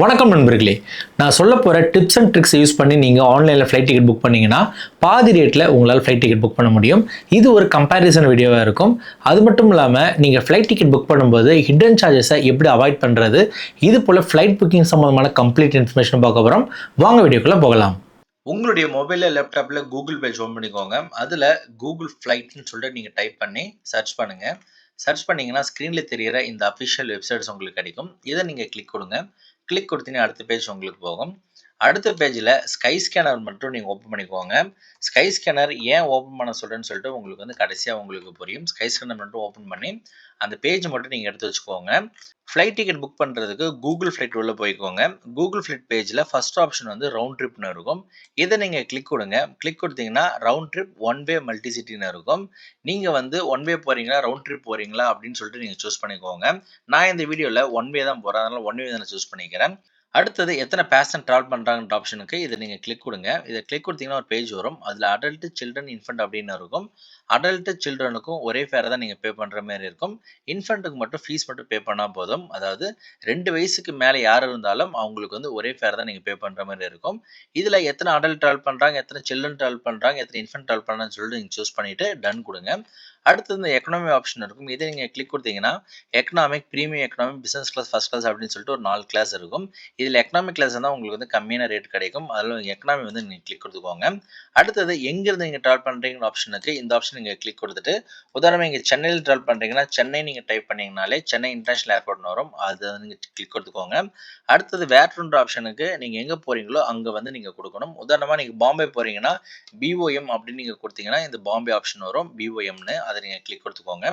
வணக்கம் நண்பர்களே. நான் சொல்ல போகிற டிப்ஸ் அண்ட் ட்ரிக்ஸ் யூஸ் பண்ணி நீங்கள் ஆன்லைனில் ஃப்ளைட் டிக்கெட் புக் பண்ணிங்கன்னா பாதி ரேட்டில் உங்களால் ஃப்ளைட் டிக்கெட் புக் பண்ண முடியும். இது ஒரு கம்பேரிசன் வீடியோவாக இருக்கும். அது மட்டும் இல்லாமல் நீங்கள் ஃப்ளைட் டிக்கெட் புக் பண்ணும்போது ஹிடன் சார்ஜஸை எப்படி அவாய்ட் பண்ணுறது, இது போல் ஃப்ளைட் புக்கிங் சம்மந்தமான கம்ப்ளீட் இன்ஃபர்மேஷன் பார்க்க போகிறோம். வாங்க வீடியோக்குள்ளே போகலாம். உங்களுடைய மொபைலில் லேப்டாப்பில் கூகுள் பேஜ் ஓப்பன் பண்ணிக்கோங்க. அதில் கூகுள் ஃப்ளைட்னு சொல்லிட்டு நீங்கள் டைப் பண்ணி சர்ச் பண்ணுங்கள். சர்ச் பண்ணிங்கன்னா ஸ்க்ரீனில் தெரிகிற இந்த அஃபிஷியல் வெப்சைட்ஸ் உங்களுக்கு கிடைக்கும். இதை நீங்கள் கிளிக் கொடுங்க. கிளிக் கொடுத்தீங்கன்னா அடுத்த பேஜ் உங்களுக்கு போகும். அடுத்த பேஜில் ஸ்கை ஸ்கேனர் மட்டும் நீங்கள் ஓப்பன் பண்ணிக்கோங்க. ஸ்கை ஸ்கேனர் ஏன் ஓப்பன் பண்ண சொல்கிறேன்னு சொல்லிட்டு உங்களுக்கு வந்து கடைசியாக உங்களுக்கு புரியும். ஸ்கை ஸ்கேனர் மட்டும் ஓப்பன் பண்ணி அந்த பேஜ் மட்டும் நீங்கள் எடுத்து வச்சுக்கோங்க. ஃப்ளைட் டிக்கெட் புக் பண்ணுறதுக்கு கூகுள் ஃப்ளைட் உள்ளே போய்க்கோங்க. கூகுள் ஃப்ளைட் பேஜில் ஃபஸ்ட் ஆப்ஷன் வந்து ரவுண்ட் ட்ரிப்னு இருக்கும். இதை நீங்கள் கிளிக் கொடுங்க. கிளிக் கொடுத்தீங்கன்னா ரவுண்ட் ட்ரிப் ஒன் வே மல்டிசிட்டின்னு இருக்கும். நீங்கள் வந்து ஒன் வே போகிறீங்களா ரவுண்ட் ட்ரிப் போகிறீங்களா அப்படின்னு சொல்லிட்டு நீங்கள் சூஸ் பண்ணிக்கோங்க. நான் இந்த வீடியோவில் ஒன் வே தான் போகிறேன், அதனால் ஒன் வே தான் சூஸ் பண்ணிக்கிறேன். அடுத்தது எத்தனை பேசன் ட்ராவல் பண்ணுறாங்கன்ற ஆப்ஷனுக்கு இதை நீங்கள் கிளிக் கொடுங்க. இதை கிளிக் கொடுத்தீங்கன்னா ஒரு பேஜ் வரும். அதில் அடல்ட்டு, சில்ட்ரன், இன்ஃபென்ட் அப்படின்னு இருக்கும். அடல்ட்டு சில்ட்ரனுக்கும் ஒரே ஃபேரை தான் நீங்கள் பே பண்ணுற மாதிரி இருக்கும். இன்ஃபென்ட்டுக்கு மட்டும் ஃபீஸ் மட்டும் பே பண்ணால் போதும். அதாவது 2 வயசுக்கு மேலே யார் இருந்தாலும் அவங்களுக்கு வந்து ஒரே ஃபேர் தான் நீங்கள் பே பண்ணுற மாதிரி இருக்கும். இதில் எத்தனை அடல்ட் ட்ராவல் பண்ணுறாங்க, எத்தனை சில்ட்ரன் ட்ராவல் பண்ணுறாங்க, எத்தனை இன்ஃபென்ட் ட்ராவல் பண்ணுறாங்கன்னு சொல்லிட்டு நீங்கள் சூஸ் பண்ணிவிட்டு டன் கொடுங்க. அடுத்தது இந்த எக்கனாமி ஆப்ஷன் இருக்கும். இதை நீங்கள் கிளிக் கொடுத்தீங்கன்னா economic, premium economic, business class, first class அப்படின்னு சொல்லிட்டு ஒரு 4 கிளாஸ் இருக்கும். இதில் எக்கனாமிக் கிளாஸ் தான் உங்களுக்கு வந்து கம்மியான ரேட் கிடைக்கும். அதில் எக்கனாமி வந்து நீங்கள் கிளிக் கொடுத்துக்கோங்க. அடுத்தது எங்கேருந்து நீங்கள் ட்ராவல் பண்ணுறீங்கிற ஆப்ஷனுக்கு இந்த ஆப்ஷன் நீங்கள் கிளிக் கொடுத்துட்டு, உதாரணமாக இங்கே சென்னையில் ட்ராவல் பண்ணுறீங்கன்னா சென்னை நீங்கள் டைப் பண்ணிங்கனாலே சென்னை இன்டர்நேஷனல் ஏர்போர்ட்னு வரும். அதை நீங்கள் கிளிக் கொடுத்துக்கோங்க. அடுத்தது வேர்ன்ற ஆப்ஷனுக்கு நீங்கள் எங்கே போகிறீங்களோ அங்கே வந்து நீங்கள் கொடுக்கணும். உதாரணமாக நீங்கள் பாம்பே போகிறீங்கன்னா பிஓஎம் அப்படின்னு நீங்கள் கொடுத்தீங்கன்னா இந்த பாம்பே ஆப்ஷன் வரும், பிஓஎம்னு. அதை நீங்கள் கிளிக் கொடுத்துக்கோங்க.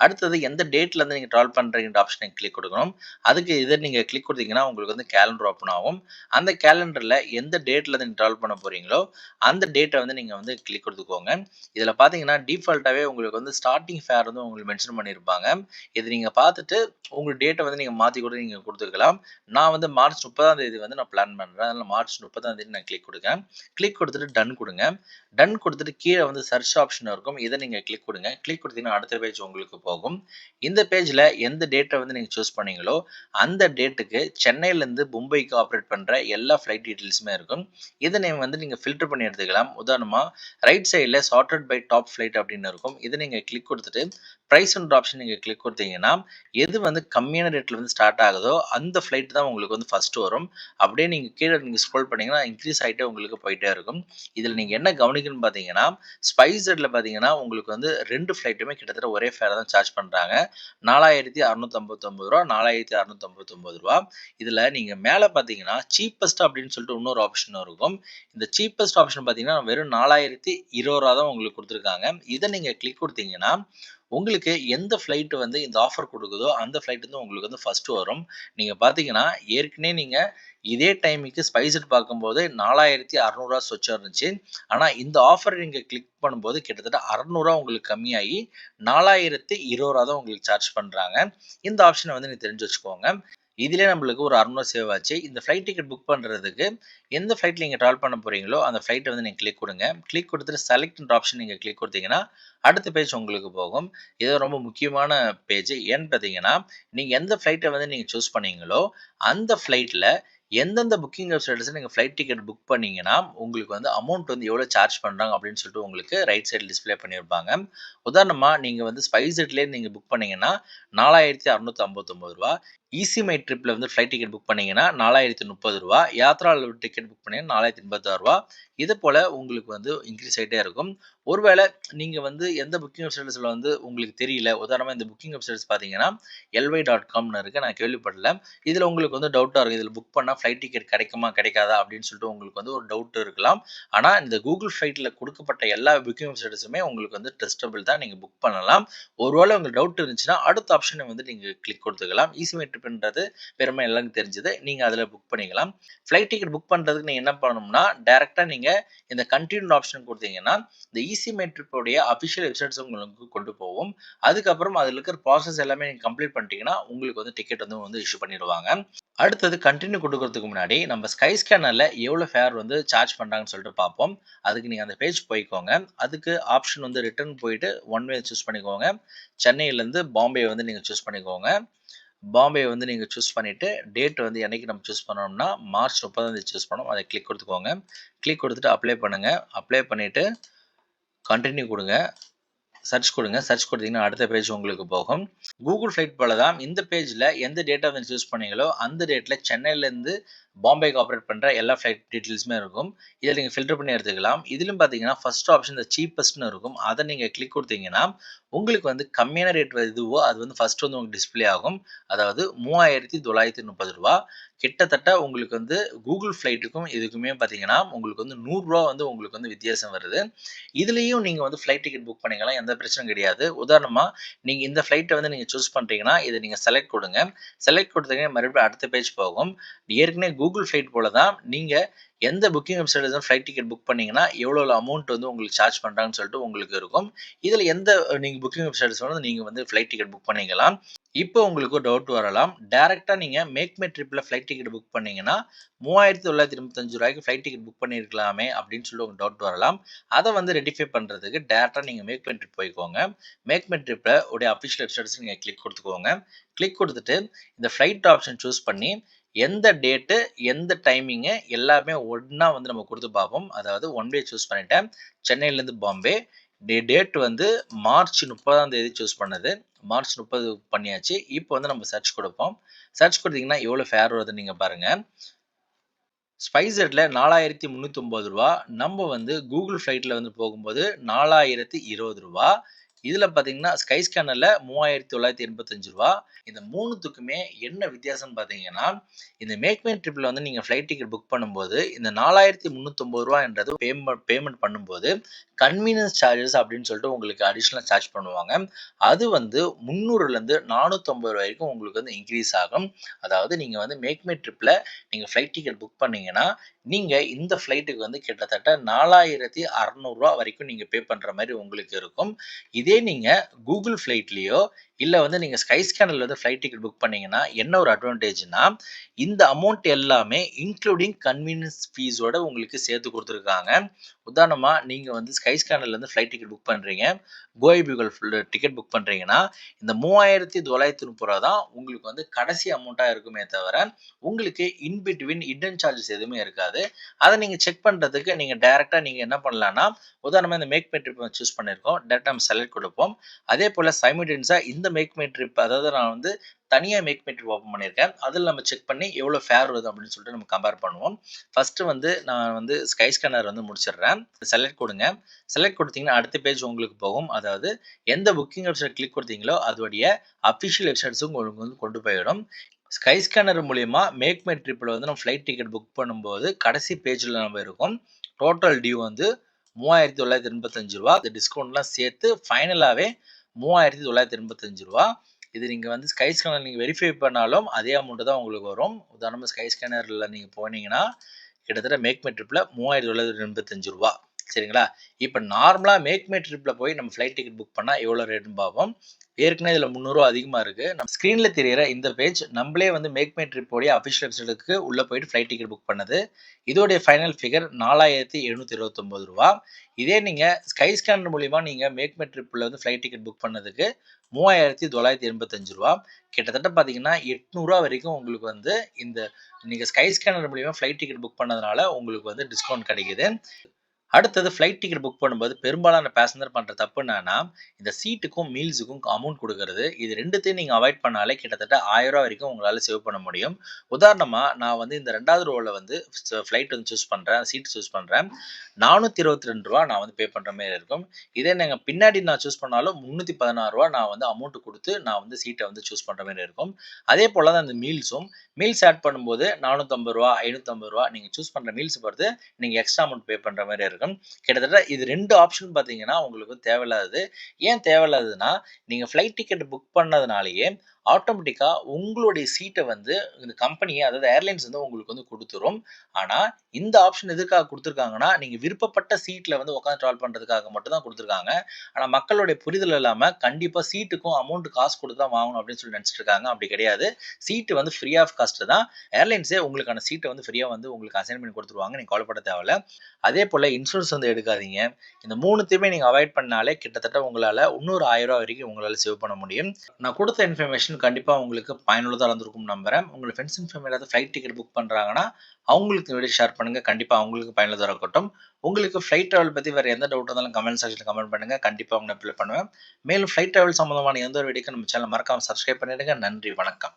அடுத்தது எந்த டேட்லேருந்து நீங்கள் ட்ராவல் பண்ணுறீங்கிற ஆப்ஷனை கிளிக் கொடுக்கணும். அதுக்கு இதை நீங்கள் கிளிக் கொடுத்தீங்கன்னா உங்களுக்கு வந்து கேலண்டர் ஓப்பன் ஆகும். அந்த கேலண்டரில் எந்த டேட்டில் நீங்கள் ட்ராவல் பண்ண போகிறீங்களோ அந்த டேட்டை வந்து நீங்கள் வந்து கிளிக் கொடுத்துக்கோங்க. இதில் பார்த்தீங்கன்னா டிஃபால்ட்டாகவே உங்களுக்கு வந்து ஸ்டார்டிங் ஃபேர் வந்து உங்களுக்கு மென்ஷன் பண்ணியிருப்பாங்க. இது நீங்கள் பார்த்துட்டு உங்கள் டேட்டை வந்து நீங்கள் மாற்றி கூட நீங்கள் கொடுத்துக்கலாம். நான் வந்து மார்ச் 30 வந்து நான் பிளான் பண்ணுறேன். அதனால் மார்ச் 30 நான் கிளிக் கொடுக்கேன். கிளிக் கொடுத்துட்டு டன் கொடுங்க. டன் கொடுத்துட்டு கீழே வந்து சர்ச் ஆப்ஷன் இருக்கும். இதை நீங்கள் கிளிக் கொடுங்க. கிளிக் கொடுத்தீங்கன்னா அடுத்த பேஜ் உங்களுக்கு போகும். இந்த பேஜில் எந்த டேட்டை வந்து நீங்கள் சூஸ் பண்ணீங்களோ அந்த டேட்டுக்கு சென்னையிலேருந்து மும்பைக்கு ஆப்ரேட் பண்ணுற எல்லா ஃப்ளைட் டீட்டெயில்ஸுமே இருக்கும். இதை நீங்கள் ஃபில்டர் பண்ணி எடுத்துக்கலாம். உதாரணமாக ரைட் சைடில் சார்ட்டட் பை டாப் ஃப்ளைட் அப்படின்னு இருக்கும். இதை நீங்கள் கிளிக் கொடுத்துட்டு ப்ரைஸ்ன்ற ஆப்ஷன் நீங்கள் கிளிக் கொடுத்தீங்கன்னா எது வந்து கம்மியான ரேட்டில் வந்து ஸ்டார்ட் ஆகுதோ அந்த ஃப்ளைட் தான் உங்களுக்கு வந்து ஃபஸ்ட்டு வரும். அப்படியே நீங்கள் கீழே நீங்கள் ஸ்க்ரோல் பண்ணிங்கன்னா இன்க்ரீஸ் ஆகிட்டே உங்களுக்கு போயிட்டே இருக்கும். இதில் நீங்கள் என்ன கவனிக்கணும்னு பார்த்தீங்கன்னா ஸ்பைஸ்ஜெட்டில் பார்த்தீங்கன்னா உங்களுக்கு வந்து 2 ஃப்ளைட்டுமே கிட்டத்தட்ட ஒரே ஃபேரை தான் சார்ஜ் பண்ணுறாங்க. ரூ. 4659, ரூ. 4659. இதில் நீங்கள் மேலே பார்த்தீங்கன்னா சீப்பஸ்ட் அப்படின்னு சொல்லிட்டு இன்னொரு ஆப்ஷன் இருக்கும். இந்த சீப்பஸ்ட் ஆப்ஷன் பார்த்தீங்கன்னா வெறும் ரூ. 4020 தான் உங்களுக்கு கொடுத்துருக்காங்க. இதை நீங்கள் கிளிக் கொடுத்தீங்கன்னா உங்களுக்கு எந்த ஃப்ளைட் வந்து இந்த ஆஃபர் கொடுக்குதோ அந்த ஃப்ளைட் வந்து உங்களுக்கு வந்து ஃபஸ்ட்டு வரும். நீங்கள் பார்த்தீங்கன்னா ஏற்கனவே நீங்கள் இதே டைமுக்கு ஸ்பைஸ்ஜெட் பார்க்கும்போது ரூ. 4600 சொச்சம் இருந்துச்சு. ஆனால் இந்த ஆஃபர் நீங்கள் கிளிக் பண்ணும்போது கிட்டத்தட்ட ரூ. 600 உங்களுக்கு கம்மியாகி ரூ. 4020 தான் உங்களுக்கு சார்ஜ் பண்ணுறாங்க. இந்த ஆப்ஷனை வந்து நீங்கள் தெரிஞ்சு வச்சுக்கோங்க. இதிலே நம்மளுக்கு ஒரு 600 சேவ் ஆச்சு. இந்த ஃப்ளைட் டிக்கெட் புக் பண்ணுறதுக்கு எந்த ஃப்ளைட்டில் நீங்கள் ட்ராவல் பண்ண போகிறீங்களோ அந்த ஃப்ளைட்டை வந்து நீங்கள் கிளிக் கொடுங்க. கிளிக் கொடுத்துட்டு செலக்ட்ன்ற ஆப்ஷன் நீங்கள் கிளிக் கொடுத்தீங்கன்னா அடுத்த பேஜ் உங்களுக்கு போகும். இது ரொம்ப முக்கியமான பேஜ். ஏன்னு பார்த்தீங்கன்னா நீங்கள் எந்த ஃப்ளைட்டை வந்து நீங்கள் சூஸ் பண்ணீங்களோ அந்த ஃப்ளைட்டில் எந்தெந்த புக்கிங் வெப்சைட்ஸில் நீங்கள் ஃப்ளைட் டிக்கெட் புக் பண்ணீங்கன்னா உங்களுக்கு வந்து அமௌண்ட் வந்து எவ்வளோ சார்ஜ் பண்ணுறாங்க அப்படின்னு சொல்லிட்டு உங்களுக்கு ரைட் சைடில் டிஸ்பிளே பண்ணியிருப்பாங்க. உதாரணமாக நீங்கள் வந்து ஸ்பைஸ்ஜெட்லேயே நீங்கள் புக் பண்ணீங்கன்னா ரூ. 4659. ஈஸி மை ட்ரிப்பில் வந்து ஃப்ளைட் டிக்கெட் புக் பண்ணிங்கன்னா ரூ. 4030. யாத்ராவில் டிக்கெட் புக் பண்ணிங்கன்னா ரூ. 4086. இது போல் உங்களுக்கு வந்து இன்க்ரீஸ் ஆகிட்டே இருக்கும். ஒருவேளை நீங்கள் வந்து எந்த புக்கிங் வெப்சைட்ஸில் வந்து உங்களுக்கு தெரியல, உதாரணமாக இந்த புக்கிங் வெப்சைட்ஸ் பார்த்தீங்கன்னா ly.comனு இருக்குது, நான் கேள்விப்படல. இதில் உங்களுக்கு வந்து டவுட்டாக இருக்கும், இதில் புக் பண்ணால் ஃப்ளைட் டிக்கெட் கிடைக்குமா கிடைக்காதா அப்படின்னு சொல்லிட்டு உங்களுக்கு வந்து ஒரு டவுட் இருக்கலாம். ஆனால் இந்த கூகுள் ஃப்ளைட்டில் கொடுக்கப்பட்ட எல்லா புக்கிங் வெப்சைட்ஸுமே உங்களுக்கு வந்து ட்ரஸ்டபிள் தான், நீங்கள் புக் பண்ணலாம். ஒருவேளை உங்களுக்கு டவுட் இருந்துச்சுன்னா அடுத்த ஆப்ஷனை வந்து நீங்கள் கிளிக் கொடுத்துக்கலாம். ஈஸி மை ட்ரிப்ன்றது பெருமை எல்லாருக்கும் தெரிஞ்சது, நீங்கள் அதில் புக் பண்ணிக்கலாம். ஃப்ளைட் டிக்கெட் புக் பண்ணுறதுக்கு நீங்கள் என்ன பண்ணணும்னா டேரெக்டாக நீங்கள் இந்த கண்டினியூ ஆப்ஷன் கொடுத்தீங்கன்னா இந்த ஈஸி மை ட்ரிப்போடைய அஃபிஷியல் வெப்சைட்ஸ் உங்களுக்கு கொண்டு போகும். அதுக்கப்புறம் அதில் இருக்கிற ப்ராசஸ் எல்லாமே நீங்கள் கம்ப்ளீட் பண்ணிட்டீங்கன்னா உங்களுக்கு வந்து டிக்கெட் வந்து இஷ்யூ பண்ணிடுவாங்க. அடுத்தது கண்டினியூ கொடுக்கறதுக்கு முன்னாடி நம்ம ஸ்கை ஸ்கேனரில் எவ்வளோ ஃபேர் வந்து சார்ஜ் பண்ணுறாங்கன்னு சொல்லிட்டு பார்ப்போம். அதுக்கு நீங்கள் அந்த பேஜ் போய்க்கோங்க. அதுக்கு ஆப்ஷன் வந்து ரிட்டர்ன் போயிட்டு ஒன் வே சூஸ் பண்ணிக்கோங்க. சென்னையிலேருந்து பாம்பே வந்து நீங்கள் சூஸ் பண்ணிக்கோங்க. பாம்பே வந்து நீங்கள் சூஸ் பண்ணிவிட்டு டேட் வந்து என்னைக்கு நம்ம சூஸ் பண்ணோம்னா மார்ச் 30 சூஸ் பண்ணோம். அதை கிளிக் கொடுத்துக்கோங்க. கிளிக் கொடுத்துட்டு அப்ளை பண்ணுங்கள். அப்ளை பண்ணிவிட்டு கண்டினியூ கொடுங்க. சர்ச் கொடுங்க. சர்ச் கொடுத்தீங்கன்னா அடுத்த பேஜ் உங்களுக்கு போகும். கூகுள் ஃப்ளைட் போல தான் இந்த பேஜில் எந்த டேட்டா வந்து சூஸ் பண்ணீங்களோ அந்த டேட்டில் சென்னையிலேருந்து பாம்பேக்கு ஆப்ரேட் பண்ணுற எல்லா ஃப்ளைட் டீட்டெயில்ஸுமே இருக்கும். இதில் நீங்கள் ஃபில்டர் பண்ணி எடுத்துக்கலாம். இதிலும் பார்த்தீங்கன்னா ஃபர்ஸ்ட் ஆப்ஷன் இந்த சீப்பஸ்ட்னு இருக்கும். அதை நீங்கள் கிளிக் கொடுத்தீங்கன்னா உங்களுக்கு வந்து கம்மியான ரேட் எதுவோ அது வந்து ஃபர்ஸ்ட் வந்து உங்களுக்கு டிஸ்பிளே ஆகும். அதாவது ரூ. 3930. கிட்டத்தட்ட உங்களுக்கு வந்து கூகுள் ஃப்ளைட்டுக்கும் இதுக்குமே பார்த்தீங்கன்னா உங்களுக்கு வந்து ரூ. 100 வந்து உங்களுக்கு வந்து வித்தியாசம் வருது. இதுலேயும் நீங்கள் வந்து ஃப்ளைட் டிக்கெட் புக் பண்ணிக்கலாம். எந்த பிரச்சனையும் கிடையாது. உதாரணமாக நீங்கள் இந்த ஃப்ளைட்டை வந்து நீங்கள் சூஸ் பண்ணுறீங்கன்னா இதை நீங்கள் செலக்ட் கொடுங்க. செலக்ட் கொடுத்தீங்கன்னா மறுபடியும் அடுத்த பேஜ் போகும். ஏற்கனவே கூகுள் ஃப்ளைட் போல தான் நீங்கள் எந்த புக்கிங் வெப்சைட்ல ஃப்ளைட் டிக்கெட் புக் பண்ணீங்கன்னா எவ்வளோ அமௌண்ட் வந்து உங்களுக்கு சார்ஜ் பண்ணுறாங்கன்னு சொல்லிட்டு உங்களுக்கு இருக்கும். இதில் எந்த நீங்கள் புக்கிங் வெப்சைட்ஸ் வந்து நீங்கள் வந்து ஃப்ளைட் டிக்கெட் புக் பண்ணிக்கலாம். இப்போ உங்களுக்கு ஒரு டவுட் வரலாம். டைரெக்டாக நீங்கள் மேக் மை ட்ரிப்பில் ஃப்ளைட் டிக்கெட் புக் பண்ணீங்கன்னா ரூ. 3925 ஃப்ளைட் டிக்கெட் புக் பண்ணியிருக்கலாமே அப்படின்னு சொல்லி உங்களுக்கு டவுட் வரலாம். அதை வந்து ரெட்டிஃபை பண்ணுறதுக்கு டேரெக்டாக நீங்கள் மேக் மை ட்ரிப் போய்க்கோங்க. மேக் மை ட்ரிப்பில் உடைய அஃபிஷியல் வெப்சைட்ஸ் நீங்கள் கிளிக் கொடுத்துக்கோங்க. கிளிக் கொடுத்துட்டு இந்த ஃப்ளைட் ஆப்ஷன் சூஸ் பண்ணி எந்த டேட்டு எந்த டைமிங்கு எல்லாமே ஒன்றா வந்து நம்ம கொடுத்து பார்ப்போம். அதாவது ஒன் வே சூஸ் பண்ணிட்டேன். சென்னையிலேருந்து பாம்பே. டேட் வந்து மார்ச் 30 சூஸ் பண்ணது. மார்ச் 30 பண்ணியாச்சு. இப்போ வந்து நம்ம சர்ச் கொடுப்போம். சர்ச் கொடுத்தீங்கன்னா எவ்வளோ ஃபேர் வருதுன்னு நீங்கள் பாருங்கள். ஸ்பைஸ்ஜெட்டில் ரூ. 4309. நம்ம வந்து கூகுள் ஃப்ளைட்டில் வந்து போகும்போது ரூ. 4020. இதில் பார்த்தீங்கன்னா ஸ்கை ஸ்கேனரில் ரூ. 3985. இந்த மூணுத்துக்குமே என்ன வித்தியாசம்னு பார்த்தீங்கன்னா இந்த மேக் மை ட்ரிப்பில் வந்து நீங்கள் ஃப்ளைட் டிக்கெட் புக் பண்ணும்போது இந்த ரூ. 4309 பேமெண்ட் பண்ணும்போது கன்வீனியன்ஸ் சார்ஜஸ் அப்படின்னு சொல்லிட்டு உங்களுக்கு அடிஷ்னலாக சார்ஜ் பண்ணுவாங்க. அது வந்து 300லேருந்து 450 வரைக்கும் உங்களுக்கு வந்து இன்க்ரீஸ் ஆகும். அதாவது நீங்கள் வந்து மேக் மை ட்ரிப்பில் நீங்கள் ஃப்ளைட் டிக்கெட் புக் பண்ணீங்கன்னா நீங்கள் இந்த ஃப்ளைட்டுக்கு வந்து கிட்டத்தட்ட ரூ. 4600 வரைக்கும் நீங்கள் பே பண்ணுற மாதிரி உங்களுக்கு இருக்கும். இதே நீங்கள் கூகுள் ஃப்ளைட்லேயோ இல்லை வந்து நீங்கள் ஸ்கை ஸ்கேனரில் வந்து ஃப்ளைட் டிக்கெட் புக் பண்ணீங்கன்னா என்ன ஒரு அட்வான்டேஜ்னா இந்த அமௌண்ட் எல்லாமே இன்க்ளூடிங் கன்வீனியன்ஸ் ஃபீஸோட உங்களுக்கு சேர்த்து கொடுத்துருக்காங்க. உதாரணமாக நீங்கள் வந்து ஸ்கை ஸ்கேனர்லேருந்து ஃப்ளைட் டிக்கெட் புக் பண்ணுறீங்க. கோயபிகல் டிக்கெட் புக் பண்ணுறீங்கன்னா இந்த ரூ. 3930 தான் உங்களுக்கு வந்து கடைசி அமௌண்ட்டாக இருக்குமே தவிர உங்களுக்கு இன்பிட்வீன் இடன் சார்ஜஸ் எதுவுமே இருக்காது. அதை நீங்கள் செக் பண்ணுறதுக்கு நீங்கள் டைரெக்டாக நீங்கள் என்ன பண்ணலான்னா உதாரணமாக இந்த மேக் மை ட்ரிப் சூஸ் பண்ணியிருக்கோம். டேரெக்டாக நம்ம செலக்ட் கொடுப்போம். அதே போல் சைமல்டேனியஸாக இந்த மேக் மை ட்ரிப் அதாவது நான் வந்து தனியாக மேக் மை ட்ரிப் ஓப்பன் பண்ணியிருக்கேன். அதில் நம்ம செக் பண்ணி எவ்வளோ ஃபேர் வருது அப்படின்னு சொல்லிட்டு நம்ம கம்பேர் பண்ணுவோம். ஃபஸ்ட்டு வந்து நான் வந்து ஸ்கை ஸ்கேனர் வந்து முடிச்சிடுறேன். செலக்ட் கொடுங்க. செலக்ட் கொடுத்தீங்கன்னா அடுத்த பேஜ் உங்களுக்கு போகும். அதாவது எந்த புக்கிங் வெப்சைட் கிளிக் கொடுத்தீங்களோ அதோடைய அஃபிஷியல் வெப்சைட்ஸும் உங்களுக்கு வந்து கொண்டு போயிடும். ஸ்கை ஸ்கேனர் மூலியமா மேக் மை ட்ரிப்பில் வந்து நம்ம ஃப்ளைட் டிக்கெட் புக் பண்ணும்போது கடைசி பேஜில் நம்ம இருக்கும். டோட்டல் டியூ வந்து ரூ. 3985. இந்த டிஸ்கவுண்ட்லாம் சேர்த்து ஃபைனலாகவே ரூ. 3985. இது நீங்கள் வந்து ஸ்கை ஸ்கேனர் நீங்கள் வெரிஃபை பண்ணாலும் அதே அமௌண்ட்டு தான் உங்களுக்கு வரும். உதாரணமாக ஸ்கை ஸ்கேனரில் நீங்கள் போனீங்கன்னா கிட்டத்தட்ட மேக் மை ட்ரிப்பில் ரூ. 3985. சரிங்களா? இப்போ நார்மலாக மேக் மை ட்ரிப்பில் போய் நம்ம ஃப்ளைட் டிக்கெட் புக் பண்ணால் எவ்வளோ ரேட்டுன்னு பார்ப்போம். ஏற்கனவே இதில் ரூ. 300 அதிகமாக இருக்குது. நம்ம ஸ்க்ரீனில் தெரியிற இந்த பேஜ் நம்மளே வந்து மேக் மை ட்ரிப்போடைய அஃபிஷியல் வெப்சைட்டுக்கு உள்ளே போயிட்டு ஃப்ளைட் டிக்கெட் புக் பண்ணது. இதோடைய ஃபைனல் ஃபிகர் ரூ. 4729. இதே நீங்கள் ஸ்கை ஸ்கேனர் மூலிமா நீங்கள் மேக் மை ட்ரிப்பில் வந்து ஃப்ளைட் டிக்கெட் புக் பண்ணதுக்கு ரூ. 3985. கிட்டத்தட்ட பார்த்தீங்கன்னா ரூ. 800 வரைக்கும் உங்களுக்கு வந்து இந்த நீங்கள் ஸ்கை ஸ்கேனர் மூலிமா ஃப்ளைட் டிக்கெட் புக் பண்ணதுனால உங்களுக்கு வந்து டிஸ்கவுண்ட் கிடைக்குது. அடுத்தது ஃப்ளைட் டிக்கெட் புக் பண்ணும்போது பெரும்பாலான பேசஞ்சர் பண்ணுற தப்பு என்னன்னா இந்த சீட்டுக்கும் மீல்ஸுக்கும் அமௌண்ட் கொடுக்கறது. இது ரெண்டுத்தையும் நீங்கள் அவாய்ட் பண்ணாலே கிட்டத்தட்ட ரூ. 1000 வரைக்கும் உங்களால் சேவ் பண்ண முடியும். உதாரணமாக நான் வந்து இந்த 2வது ரோவில் வந்து ஃப்ளைட் வந்து சூஸ் பண்ணுறேன். சீட் சூஸ் பண்ணுறேன். ரூ. 422 நான் வந்து பே பண்ணுற மாதிரி இருக்கும். இதே நீங்கள் பின்னாடி நான் சூஸ் பண்ணாலும் ரூ. 316 நான் வந்து அமௌண்ட் கொடுத்து நான் வந்து சீட்டை வந்து சூஸ் பண்ணுற மாதிரி இருக்கும். அதே போல் தான் இந்த மீல்ஸ் ஆட் பண்ணும்போது ரூ. 450 ரூ. 550 நீங்கள் சூஸ் பண்ணுற மீல்ஸ் பொறுத்து நீங்கள் எக்ஸ்ட்ரா அமௌண்ட் பே பண்ணுற மாதிரி இருக்கும். கிட்டத்தட்ட இது 2 ஆப்ஷன் பார்த்தீங்கன்னா உங்களுக்கு தேவையில்லாதது. ஏன் தேவையில்லாததுன்னா நீங்கள் ஃப்ளைட் டிக்கெட் புக் பண்ணதுனாலேயே ஆட்டோமேட்டிக்காக உங்களுடைய சீட்டை வந்து இந்த கம்பெனியை அதாவது ஏர்லைன்ஸ் வந்து உங்களுக்கு வந்து கொடுத்துரும். ஆனால் இந்த ஆப்ஷன் எதுக்காக கொடுத்துருக்காங்கன்னா நீங்கள் விருப்பப்பட்ட சீட்டில் வந்து உட்காந்து ட்ராவல் பண்ணுறதுக்காக மட்டும் தான் கொடுத்துருக்காங்க. ஆனால் மக்களுடைய புரிதல் இல்லாமல் கண்டிப்பாக சீட்டுக்கும் அமௌண்ட் காசு கொடுத்து தான் வாங்கணும் அப்படின்னு சொல்லி நினச்சிட்டு இருக்காங்க. அப்படி கிடையாது. சீட்டு வந்து ஃப்ரீ ஆஃப் காஸ்ட் தான். ஏர்லைன்ஸே உங்களுக்கான சீட்டை வந்து ஃப்ரீயாக வந்து உங்களுக்கு அசைன் பண்ணி கொடுத்துருவாங்க. நீங்கள் கவலைப்பட தேவையில்ல. அதே போல் இன்சூரன்ஸ் வந்து எடுக்காதீங்க. இந்த 3த்தையுமே நீங்கள் அவாய்ட் பண்ணாலே கிட்டத்தட்ட உங்களால் இன்னொரு ரூ. 1000 வரைக்கும் உங்களால் சேவ் பண்ண முடியும். நான் கொடுத்த இன்ஃபர்மேஷன் கண்டிப்பாக உங்களுக்கு பயனுள்ளதாக இருந்திருக்கும்னு நம்புகிறேன். உங்கள் ஃப்ரெண்ட்ஸ் அண்ட் ஃபேமிலி ஏதாவது ஃப்ளைட் டிக்கெட் புக் பண்ணுறாங்கன்னா அவங்களுக்கு இந்த வீடியோ ஷேர் பண்ணுங்கள். கண்டிப்பாக அவங்களுக்கு பயனுள்ளதாக இருக்கட்டும். உங்களுக்கு ஃப்ளைட் ட்ராவல் பற்றி வேறு எந்த டவுட் இருந்தாலும் கமெண்ட் செக்ஷனில் கமெண்ட் பண்ணுங்கள். கண்டிப்பாக உங்களை ரிப்ளை பண்ணுவேன். மேலும் ஃப்ளைட் ட்ராவல் சம்மந்தமான எந்த ஒரு வீடியோக்கும் நம்ம சேனல் மறக்காமல் சப்ஸ்கிரைப் பண்ணிடுங்க. நன்றி, வணக்கம்.